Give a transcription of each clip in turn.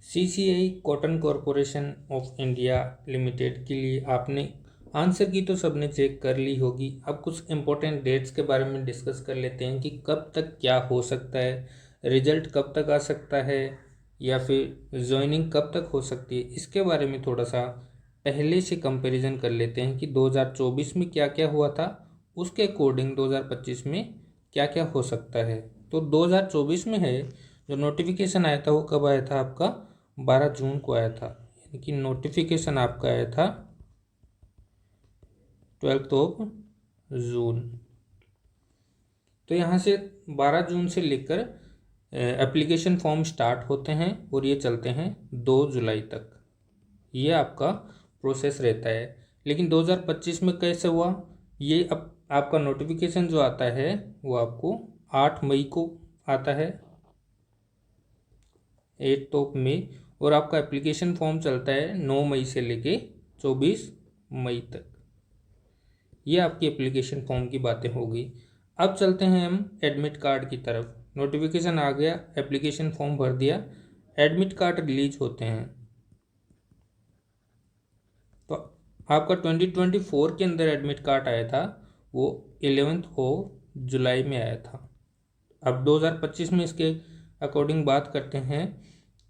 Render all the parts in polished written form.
CCI cotton corporation of India limited के लिए आपने आंसर की तो सबने चेक कर ली होगी। अब कुछ इंपॉर्टेंट डेट्स के बारे में डिस्कस कर लेते हैं कि कब तक क्या हो सकता है, रिजल्ट कब तक आ सकता है, या फिर ज्वाइनिंग कब तक हो सकती है। इसके बारे में थोड़ा सा पहले से कंपैरिजन कर लेते हैं कि 2024 में क्या क्या हुआ था, उसके अकॉर्डिंग 2025 में क्या क्या हो सकता है। तो 2024 में है जो नोटिफिकेशन आया था वो कब आया था आपका 12 जून को आया था, यानी कि नोटिफिकेशन आपका आया था 12 ऑफ जून। तो यहाँ से 12 जून से लेकर एप्लीकेशन फॉर्म स्टार्ट होते हैं और ये चलते हैं 2 जुलाई तक, ये आपका प्रोसेस रहता है। लेकिन 2025 में कैसे हुआ, ये अब आपका नोटिफिकेशन जो आता है वो आपको 8 मई को आता है, 8 ऑफ मई, और आपका एप्लीकेशन फॉर्म चलता है 9 मई से लेके 24 मई तक। ये आपकी एप्लीकेशन फॉर्म की बातें होगी। अब चलते हैं हम एडमिट कार्ड की तरफ। नोटिफिकेशन आ गया, एप्लीकेशन फॉर्म भर दिया, एडमिट कार्ड रिलीज होते हैं। तो आपका 2024 के अंदर एडमिट कार्ड आया था वो 11 ऑफ जुलाई में आया था। अब 2025 में इसके अकॉर्डिंग बात करते हैं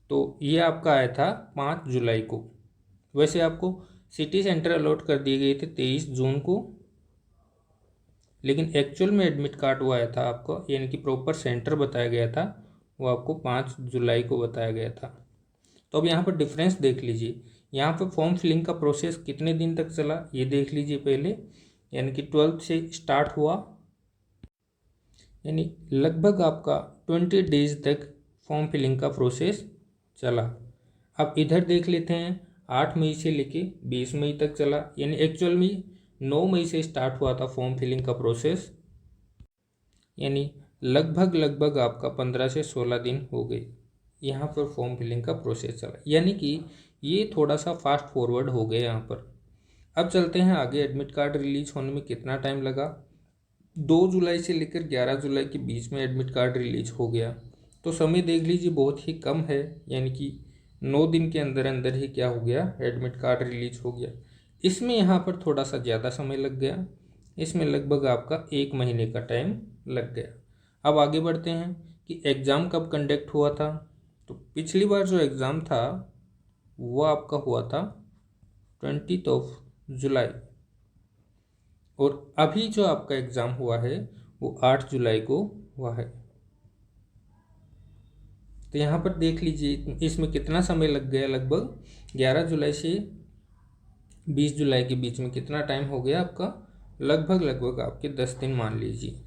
तो ये आपका आया था 5 जुलाई को। वैसे आपको सिटी सेंटर अलॉट कर दिए गए थे 23 जून को, लेकिन एक्चुअल में एडमिट कार्ड वो आया था आपको, यानी कि प्रॉपर सेंटर बताया गया था वो आपको 5 जुलाई को बताया गया था। तो अब यहाँ पर डिफरेंस देख लीजिए, यहाँ पर फॉर्म फिलिंग का प्रोसेस कितने दिन तक चला ये देख लीजिए पहले, यानी कि 12 से स्टार्ट हुआ, यानी लगभग आपका 20 डेज तक फॉर्म फिलिंग का प्रोसेस चला। अब इधर देख लेते हैं 8 मई से लेके 20 मई तक चला, यानी एक्चुअल में 9 मई से स्टार्ट हुआ था फॉर्म फिलिंग का प्रोसेस, यानी लगभग आपका 15 से 16 दिन हो गए यहाँ पर फॉर्म फिलिंग का प्रोसेस चला, यानी कि ये थोड़ा सा फास्ट फॉरवर्ड हो गए यहाँ पर। अब चलते हैं आगे, एडमिट कार्ड रिलीज होने में कितना टाइम लगा। 2 जुलाई से लेकर 11 जुलाई के बीच में एडमिट कार्ड रिलीज हो गया, तो समय देख लीजिए बहुत ही कम है, यानी कि 9 दिन के अंदर अंदर ही क्या हो गया, एडमिट कार्ड रिलीज हो गया। इसमें यहाँ पर थोड़ा सा ज़्यादा समय लग गया, इसमें लगभग आपका 1 महीने का टाइम लग गया। अब आगे बढ़ते हैं कि एग्ज़ाम कब कंडक्ट हुआ था। तो पिछली बार जो एग्ज़ाम था वो आपका हुआ था 20 ऑफ जुलाई, और अभी जो आपका एग्ज़ाम हुआ है वो 8 जुलाई को हुआ है। तो यहाँ पर देख लीजिए इसमें कितना समय लग गया, लगभग 11 जुलाई से 20 जुलाई के बीच में कितना टाइम हो गया आपका, लगभग आपके 10 दिन मान लीजिए,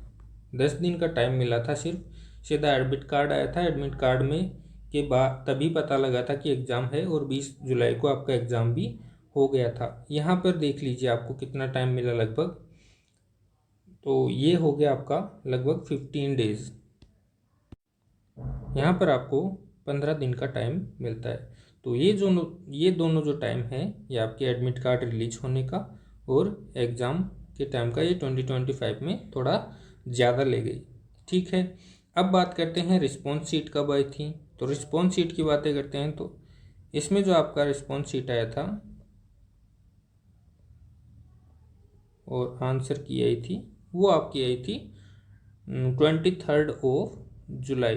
10 दिन का टाइम मिला था सिर्फ। सीधा एडमिट कार्ड आया था, एडमिट कार्ड में के बाद तभी पता लगा था कि एग्ज़ाम है, और 20 जुलाई को आपका एग्ज़ाम भी हो गया था। यहाँ पर देख लीजिए आपको कितना टाइम मिला लगभग, तो ये हो गया आपका लगभग 15 डेज। यहाँ पर आपको 15 दिन का टाइम मिलता है। तो ये दोनों जो टाइम है ये आपके एडमिट कार्ड रिलीज होने का और एग्ज़ाम के टाइम का, ये 2025 में थोड़ा ज़्यादा ले गई। ठीक है, अब बात करते हैं रिस्पॉन्स शीट कब आई थी। तो रिस्पॉन्स शीट की बातें करते हैं, तो इसमें जो आपका रिस्पॉन्स शीट आया था और आंसर की आई थी वो आपकी आई थी 23 ऑफ जुलाई,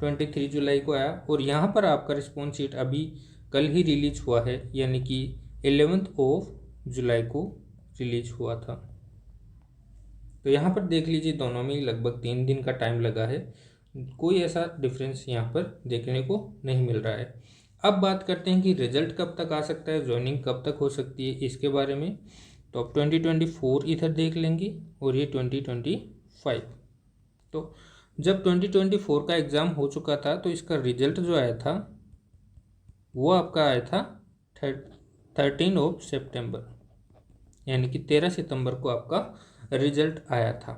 23 जुलाई को आया। और यहाँ पर आपका रिस्पॉन्स शीट अभी कल ही रिलीज हुआ है, यानी कि 11 ऑफ जुलाई को रिलीज हुआ था। तो यहाँ पर देख लीजिए दोनों में लगभग 3 दिन का टाइम लगा है, कोई ऐसा डिफरेंस यहाँ पर देखने को नहीं मिल रहा है। अब बात करते हैं कि रिजल्ट कब तक आ सकता है, ज्वाइनिंग कब तक हो सकती है, इसके बारे में। तो अब 2024 इधर देख लेंगे और ये 2025। तो जब 2024 का एग्ज़ाम हो चुका था तो इसका रिजल्ट जो आया था वो आपका आया था 13 ऑफ सितंबर, यानी कि 13 सितंबर को आपका रिजल्ट आया था।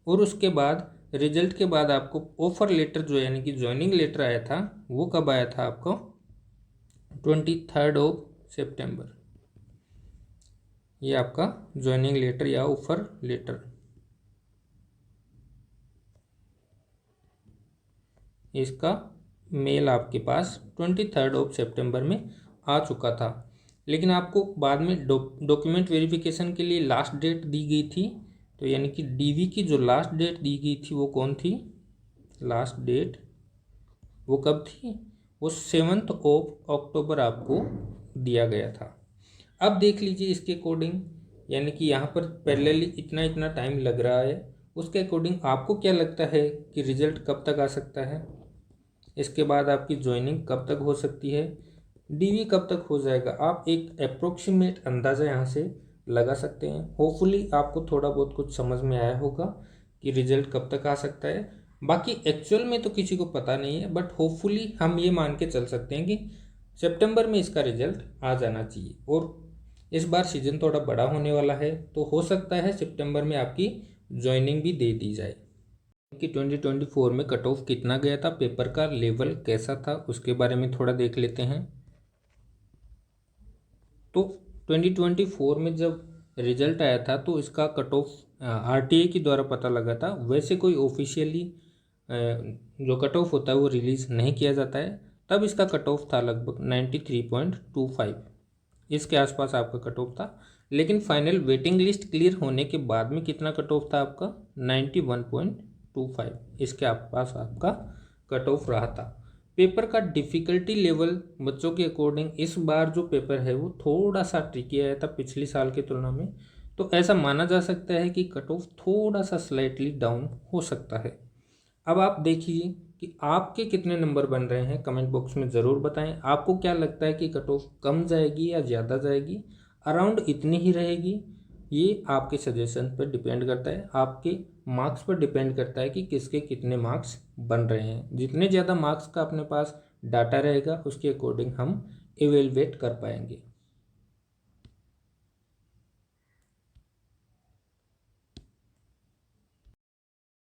और उसके बाद रिजल्ट के बाद आपको ऑफर लेटर जो यानी कि ज्वाइनिंग लेटर आया था वो कब आया था आपको, 23 ऑफ सितंबर। ये आपका ज्वाइनिंग लेटर या ऑफर लेटर, इसका मेल आपके पास 23 सितंबर में आ चुका था, लेकिन आपको बाद में डॉक्यूमेंट वेरिफिकेशन के लिए लास्ट डेट दी गई थी। तो यानी कि डीवी की जो लास्ट डेट दी गई थी वो कौन थी? लास्ट डेट वो कब थी? वो 7 अक्टूबर आपको दिया गया था। अब देख लीजिए इसके अकॉर्डिंग, यानी कि यहाँ पर पैरेलली इतना इतना टाइम लग रहा है, उसके अकॉर्डिंग आपको क्या लगता है कि रिजल्ट कब तक आ सकता है? इसके बाद आपकी ज्वाइनिंग कब तक हो सकती है? डीवी कब तक हो जाएगा? आप एक अप्रोक्सीमेट अंदाज़ा यहाँ से लगा सकते हैं। होपफुली आपको थोड़ा बहुत कुछ समझ में आया होगा कि रिजल्ट कब तक आ सकता है। बाकी एक्चुअल में तो किसी को पता नहीं है, बट होपफुली हम ये मान के चल सकते हैं कि सितंबर में इसका रिजल्ट आ जाना चाहिए। और इस बार सीजन थोड़ा बड़ा होने वाला है, तो हो सकता है सितंबर में आपकी ज्वाइनिंग भी दे दी जाए। कि 2024 में कट ऑफ कितना गया था, पेपर का लेवल कैसा था, उसके बारे में थोड़ा देख लेते हैं। तो 2024 में जब रिजल्ट आया था तो इसका कट ऑफ आरटीए के द्वारा पता लगा था। वैसे कोई ऑफिशियली जो कट ऑफ होता है वो रिलीज़ नहीं किया जाता है। तब इसका कट ऑफ था लगभग 93.25, इसके आसपास आपका कट ऑफ था। लेकिन फाइनल वेटिंग लिस्ट क्लियर होने के बाद में कितना कट ऑफ था आपका? 91.25, इसके आसपास आपका कट ऑफ रहा था। पेपर का डिफ़िकल्टी लेवल बच्चों के अकॉर्डिंग इस बार जो पेपर है वो थोड़ा सा ट्रिकी आया था पिछली साल की तुलना में। तो ऐसा माना जा सकता है कि कट ऑफ थोड़ा सा स्लाइटली डाउन हो सकता है। अब आप देखिए कि आपके कितने नंबर बन रहे हैं, कमेंट बॉक्स में ज़रूर बताएं। आपको क्या लगता है कि कट ऑफ कम जाएगी या ज़्यादा जाएगी? अराउंड इतनी ही रहेगी? ये आपके सजेशन पर डिपेंड करता है, आपके मार्क्स पर डिपेंड करता है कि किसके कितने मार्क्स बन रहे हैं। जितने ज़्यादा मार्क्स का अपने पास डाटा रहेगा उसके अकॉर्डिंग हम इवेलुएट कर पाएंगे।